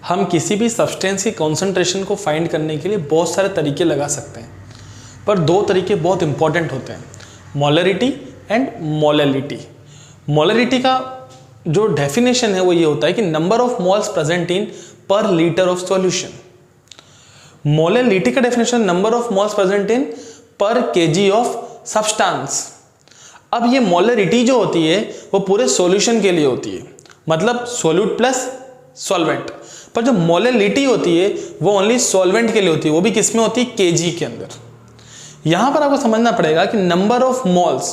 हम किसी भी सब्सटेंस की कॉन्सेंट्रेशन को फाइंड करने के लिए बहुत सारे तरीके लगा सकते हैं, पर दो तरीके बहुत इंपॉर्टेंट होते हैं, मोलरिटी एंड मोलैलिटी। मोलरिटी का जो डेफिनेशन है वो ये होता है कि number of moles present in पर लीटर ऑफ सॉल्यूशन। मोलैलिटी का definition number of moles present in per KG of substance. अब ये मोलरिटी जो होती है वो पूरे सॉल्यूशन के लिए होती है, मतलब सोल्यूट प्लस सॉल्वेंट। पर जो मोलैलिटी होती है वो ओनली सॉल्वेंट के लिए होती है, वो भी किस में होती है, केजी के अंदर। यहां पर आपको समझना पड़ेगा कि नंबर ऑफ मोल्स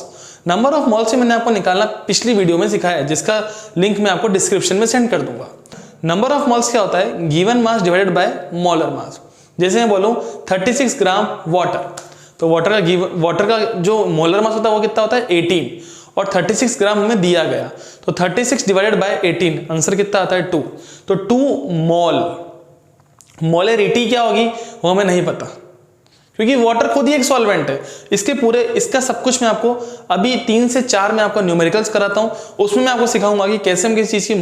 से मैंने आपको निकालना पिछली वीडियो में सिखाया है, जिसका लिंक मैं आपको डिस्क्रिप्शन में सेंड कर दूंगा। नंबर ऑफ मोल्स क्या होता है, given mass divided by molar mass. जैसे मैं बोलूं 36 ग्राम वाटर, तो वाटर का जो मोलर मास होता है वो कितना होता है 18, और 36 ग्राम हमें दिया गया, तो 36 डिवाइडेड बाय 18 आंसर कितना आता है 2। तो 2 मोल। मोलरिटी क्या होगी वो हमें नहीं पता, क्योंकि वाटर खुद ही एक सॉल्वेंट है। इसका सब कुछ मैं आपको अभी 3 से 4 में आपको न्यूमेरिकल्स कराता हूं, उसमें मैं आपको सिखाऊंगा कि कैसे हम किसी चीज की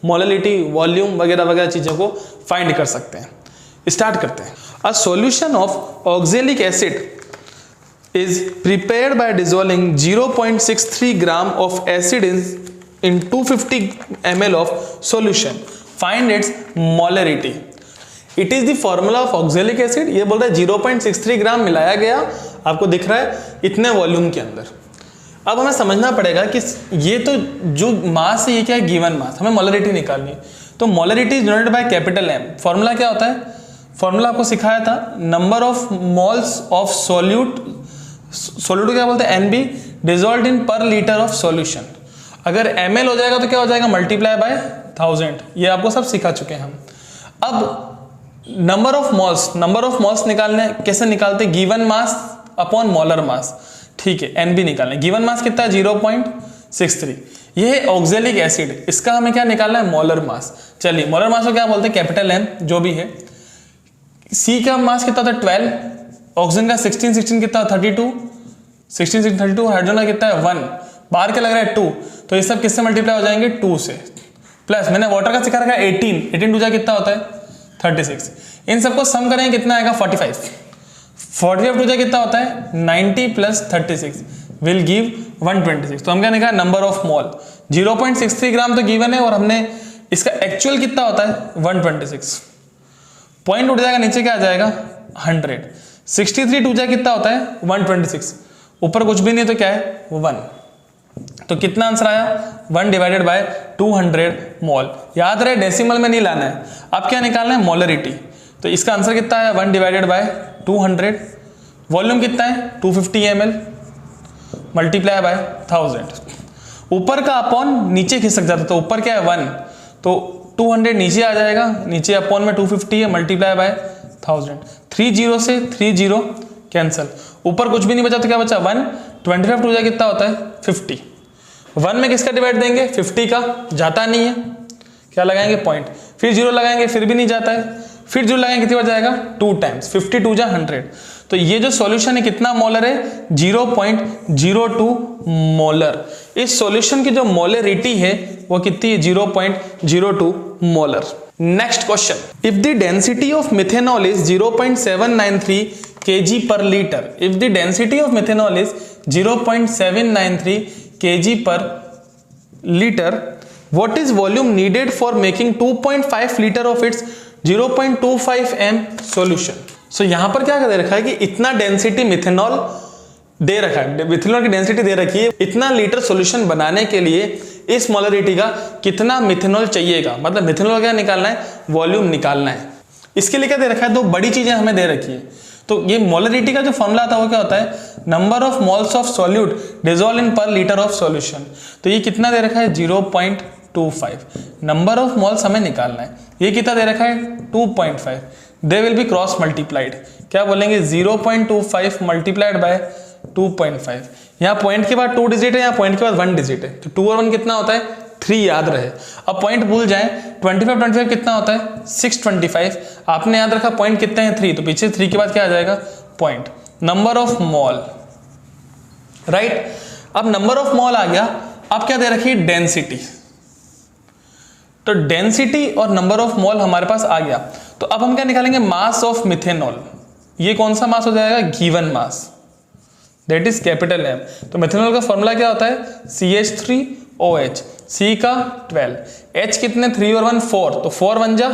मोलरिटी, वॉल्यूम वगैरह वगैरह चीजों को फाइंड कर सकते हैं। स्टार्ट करते हैं। A solution of oxalic acid is prepared by dissolving 0.63 gram of acid in 250 ml of solution. Find its molarity. It is the formula of oxalic acid. ये बोल रहा है 0.63 ग्राम मिलाया गया, आपको दिख रहा है इतने वॉल्यूम के अंदर। अब हमें समझना पड़ेगा कि ये तो जो मास है ये क्या है, गिवन मास, हमें मोलरिटी निकालनी है। तो molarity is denoted by capital M। Formula क्या होता है, फॉर्मूला आपको सिखाया था, number of moles of solute क्या बोलते हैं NB डिजोल्व्ड इन पर लीटर ऑफ सॉल्यूशन। अगर ml हो जाएगा तो क्या हो जाएगा, मल्टीप्लाई बाय 1000। ये आपको सब सिखा चुके हैं हम। अब नंबर ऑफ मोल्स निकालने कैसे निकालते, given mass upon molar mass. ठीक है, NB निकालने, गिवन मास कितना है 0.63। ये है ऑक्जेलिक एसिड, इसका हमें क्या निकालना है, मोलर मास। चलिए मोलर मास को क्या बोलते हैं, कैपिटल M जो भी है। C का मास कितना था 12, ऑक्सीजन का 16 कितना 32, 16 32, हाइड्रोजन का कितना है 1, बाहर क्या लग रहा है 2, तो ये सब किससे मल्टीप्लाई हो जाएंगे 2 से। प्लस मैंने वाटर का सिखा रखा है 18 2 कितना होता है 36। इन सबको सम करेंगे कितना आएगा 45 2 कितना होता है 90 प्लस 36 विल गिव 126। तो हम क्या निकाला, नंबर ऑफ मोल 0.63 ग्राम तो गिवन है, और हमने इसका एक्चुअल कितना होता है 126। पॉइंट उठ जाएगा, नीचे क्या आ जाएगा 100। 63 2 कितना होता है 126, ऊपर कुछ भी नहीं तो क्या है 1। तो कितना आंसर आया 1 डिवाइडेड बाय 200 मोल। याद रहे डेसिमल में नहीं लाना है, अब क्या निकालना है मोलरिटी। तो इसका आंसर कितना आया 1 डिवाइडेड बाय 200। वॉल्यूम कितना है 250 ml मल्टीप्लाई बाय 1000। ऊपर का अपॉन नीचे खिसक जाता, तो ऊपर क्या है 1, तो 200 नीचे आ जाएगा, नीचे अपॉन में 250 है मल्टीप्लाई बाय 1000। 30 से 30 कैंसिल, ऊपर कुछ भी नहीं बचा तो क्या बचा 1। 25 2 कितना होता है 50। 1 में किसका डिवाइड देंगे 50 का, जाता नहीं है, क्या लगाएंगे पॉइंट, फिर 0 लगाएंगे फिर भी नहीं जाता है, फिर 0 लगाएंगे कितनी बार जाएगा 2 टाइम्स, 50 2 100। तो ये जो सॉल्यूशन है कितना मोलर है 0.02 मोलर। इस सॉल्यूशन की जो मोलरिटी है वो कितनी है 0.02 molar. Next question, if the density of methanol is 0.793 kg per liter, if the density of methanol is 0.793 kg per liter, what is volume needed for making 2.5 liter of its 0.25 m solution? So यहां पर क्या दे रखा है कि इतना density methanol दे रखा है, methanol की डेंसिटी दे रखी है, इतना लीटर सॉल्यूशन बनाने के लिए इस मोलरिटी का कितना मिथेनॉल चाहिएगा, मतलब मिथेनॉल क्या निकालना है, वॉल्यूम निकालना है। इसके लिए क्या दे रखा है, दो बड़ी चीजें हमें दे रखी है। तो ये मोलरिटी का जो फॉर्मूला था वो क्या होता है, number of moles of solute dissolve in पर लीटर ऑफ सॉल्यूशन। तो ये कितना दे रखा है 0.25, नंबर ऑफ मोल्स हमें निकालना है। ये कितना दे रखा है 2.5, they will be cross multiplied, क्या बोलेंगे 0.25 मल्टीप्लाइड बाय 2.5। यहाँ पॉइंट के बाद 2 डिजिट है, यहाँ पॉइंट के बाद 1 डिजिट है, तो 2 और 1 कितना होता है 3, याद रहे। अब पॉइंट भूल जाएं, 25 कितना होता है 625, आपने याद रखा पॉइंट कितने हैं 3, तो पीछे 3 के बाद क्या आ जाएगा point, number of mole, right. अब नंबर ऑफ मोल आ गया, अब क्या दे रखी है डेंसिटी। तो डेंसिटी और नंबर ऑफ मोल हमारे पास आ गया। तो अब हम क्या निकालेंगे, मास ऑफ मिथेनॉल। ये कौन सा मास हो जाएगा, given mass, that is capital M. तो मिथेनॉल का फॉर्मूला क्या होता है, CH3OH, C का 12, H कितने 3 और 1 4, तो 4 1 जा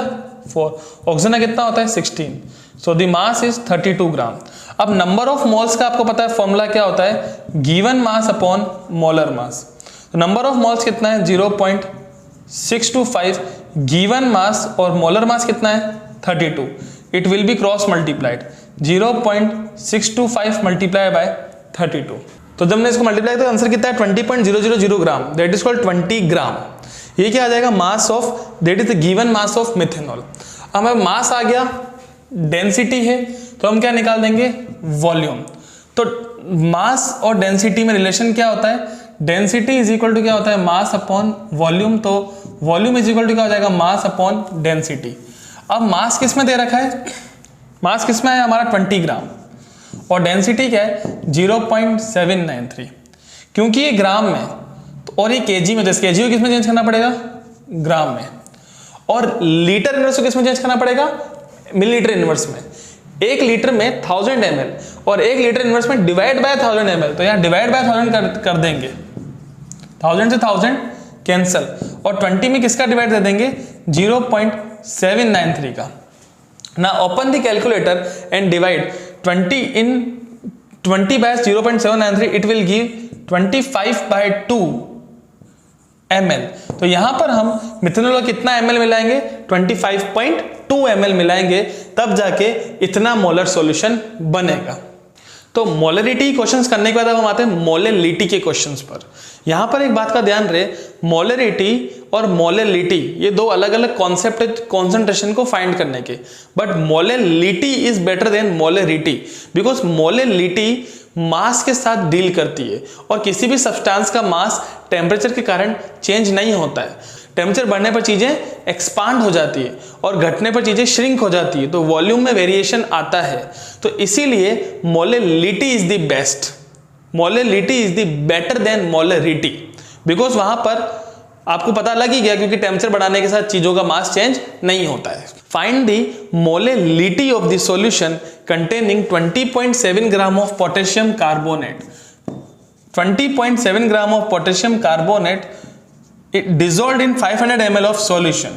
4, ऑक्सीजन कितना होता है 16, सो द मास इज 32 ग्राम। अब नंबर ऑफ मोल्स का आपको पता है फॉर्मूला क्या होता है, given mass upon molar mass. तो नंबर ऑफ मोल्स कितना है 0.625, गिवन मास और मोलर मास कितना है 32, it will be cross multiplied, 0.625 multiply by 32। तो जब हमने इसको मल्टीप्लाई तो आंसर कितना है 20.000 ग्राम, दैट इज कॉल्ड 20 ग्राम। ये क्या आ जाएगा, mass of, that is the given mass of methanol. हमें मास आ गया, डेंसिटी है, तो हम क्या निकाल देंगे, वॉल्यूम। तो मास और डेंसिटी में रिलेशन क्या होता है, डेंसिटी इज इक्वल टू क्या होता है, मास अपॉन वॉल्यूम। तो वॉल्यूम इज इक्वल टू क्या हो जाएगा, मास अपॉन डेंसिटी। अब मास किस में दे रखा है, मास किस में है हमारा 20 ग्राम, और डेंसिटी क्या है 0.793, क्योंकि ये ग्राम में और ये केजी में, तो केजी को किस में चेंज करना पड़ेगा, ग्राम में, और लीटर इनवर्स को किस में चेंज करना पड़ेगा, मिलीलीटर इनवर्स में। 1 लीटर में 1000 ml और 1 लीटर इनवर्स में डिवाइड बाय 1000 ml, तो यहाँ डिवाइड बाय 1000 कर देंगे, 1000 से 1000 कैंसल, और 20 में किसका डिवाइड दे देंगे, 0.793 का। ना open the calculator and divide 20 by 0.793, it will give 25/2 ml। तो यहां पर हम मिथेनॉल का कितना ml मिलाएंगे, 25.2 ml मिलाएंगे, तब जाके इतना मोलर सॉल्यूशन बनेगा। तो मोलरिटी क्वेश्चंस करने के बाद अब हम आते हैं मोलेलिटी के क्वेश्चंस पर। यहां पर एक बात का ध्यान रहे, मोलरिटी और मोलेलिटी ये दो अलग अलग कॉन्सेप्ट है कॉन्सेंट्रेशन को फाइंड करने के, but molality is better than molarity, because molality mass के साथ डील करती है, और किसी भी सब्सटेंस का मास टेम्परेचर के कारण चेंज नहीं होता है। टेम्परेचर बढ़ने पर चीजें एक्सपांड हो जाती है और घटने पर चीजें श्रिंक हो जाती है, तो वॉल्यूम में वेरिएशन आता है। तो इसीलिए molality is the best, molality is the better than molarity, because वहां पर आपको पता लग ही गया, क्योंकि टेम्परेचर बढ़ाने के साथ चीजों का मास चेंज नहीं होता है। Find the molality of the solution containing 20.7 gram of potassium carbonate. 20.7 gram of potassium carbonate it dissolved in 500 ml of solution।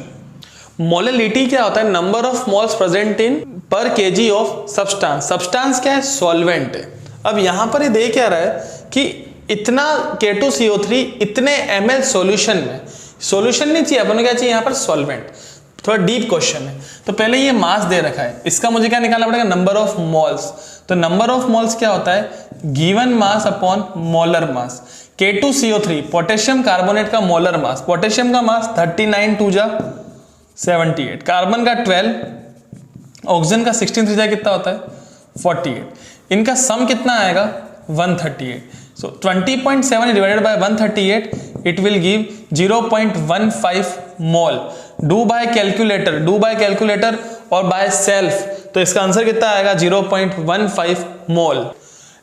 Molality क्या होता है, number of moles present in per KG of substance. Substance क्या है, solvent है। अब यहां पर ये दे क्या रहा है कि इतना K2CO3 इतने ml सॉल्यूशन में, सॉल्यूशन नहीं चाहिए अपन को, क्या चाहिए यहाँ पर, सॉल्वेंट। थोड़ा डीप क्वेश्चन है। तो पहले ये मास दे रखा है, इसका मुझे क्या निकालना पड़ेगा, नंबर ऑफ मोल्स। तो नंबर ऑफ मोल्स क्या होता है, given mass upon molar mass. K2CO3 potassium carbonate का मोलर मास, पोटेशियम का मास 39 2 जा 78, कार्बन का 12, ऑक्सीजन का 16 3 जा कितना होता है 48, इनका सम कितना आएगा 138। So 20.7 divided by 138, it will give 0.15 mole. Do by calculator और बाय सेल्फ, तो इसका आंसर कितना आएगा 0.15 मोल।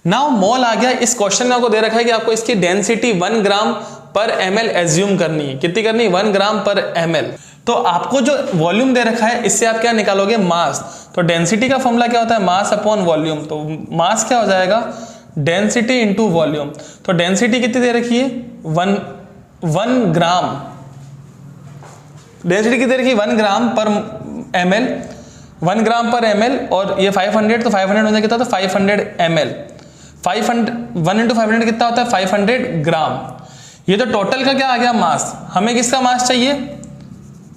नाउ मोल आ गया। इस क्वेश्चन में आपको दे रखा है कि आपको इसकी डेंसिटी 1 ग्राम पर ml एज्यूम करनी है। कितनी करनी है, 1 ग्राम पर ml। तो आपको जो वॉल्यूम दे रखा है, इससे आप क्या निकालोगे, मास। तो डेंसिटी का फॉर्मूला क्या होता है, मास अपॉन वॉल्यूम। तो मास क्या हो जाएगा, डेंसिटी इंटू वॉल्यूम। तो डेंसिटी कितनी दे रखी है, 1 ग्राम। डेंसिटी कितनी दे रखी है, 1 ग्राम पर ml, 1 ग्राम पर ml, और ये 500, तो 500 हो जाए कितना, तो 500 ml। 500 1 × 500 कितना होता है, 500 ग्राम। ये तो टोटल का क्या आ गया, मास। हमें किसका मास चाहिए,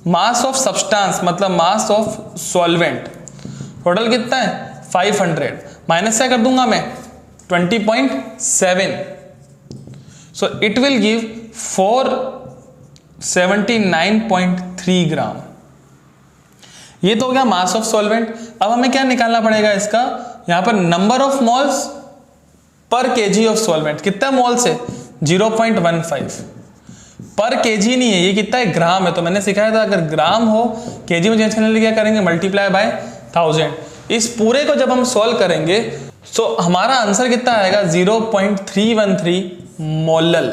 मास ऑफ सब्सटेंस, मतलब मास ऑफ सॉल्वेंट। टोटल कितना है 500, माइनस क्या कर दूंगा मैं 20.7, सो इट विल गिव 479.3 ग्राम। ये तो हो गया मास ऑफ सॉल्वेंट। अब हमें क्या निकालना पड़ेगा इसका, यहां पर number of moles per KG of solvent. कितना मोल्स है 0.15 पर केजी नहीं है, ये कितना है, ग्राम है। तो मैंने सिखाया था अगर ग्राम हो केजी में चेंज करने के लिए क्या करेंगे, मल्टीप्लाई बाय 1000। इस पूरे को जब हम सॉल्व करेंगे तो हमारा आंसर कितना आएगा 0.313 मोलल।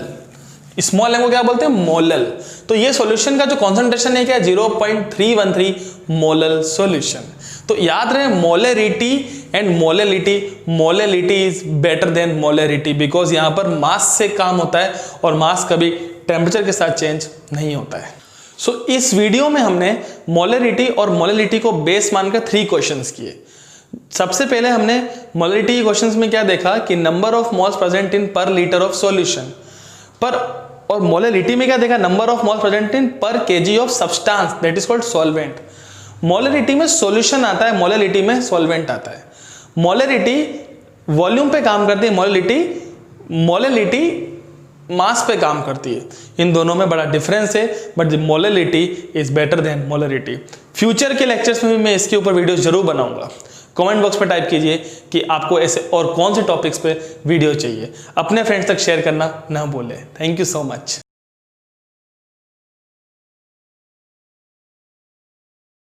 स्मॉल एम को क्या बोलते हैं, मोलल। तो ये सॉल्यूशन का जो कॉन्सेंट्रेशन है क्या, 0.313 मोलर सॉल्यूशन। तो याद रहे molarity and molality, molality is better than molarity because यहाँ पर मास से काम होता है और मास कभी टेम्परेचर के साथ चेंज नहीं होता है। सो इस वीडियो में हमने मोलरिटी और मोलैलिटी को बेस मानकर 3 क्वेश्चंस किए। सबसे पहले हमने मोलरिटी के क्वेश्चंस में क्या देखा कि number of moles present in पर लीटर ऑफ सॉल्यूशन पर, और मोलैलिटी में क्या देखा, number of moles present in per KG of substance that is called solvent. Molarity में सॉल्यूशन आता है, मोलैलिटी में सॉल्वेंट आता है। मोलरिटी वॉल्यूम पे काम करती है, मोलैलिटी मास पे काम करती है। इन दोनों में बड़ा डिफरेंस है, but the molality is better than molarity. Future के लेक्चर्स में भी मैं इसके ऊपर वीडियो जरूर बनाऊंगा। कमेंट बॉक्स में टाइप कीजिए कि आपको ऐसे और कौन से टॉपिक्स पे वीडियो चाहिए। अपने फ्रेंड्स तक शेयर करना ना भूलें। Thank you so much.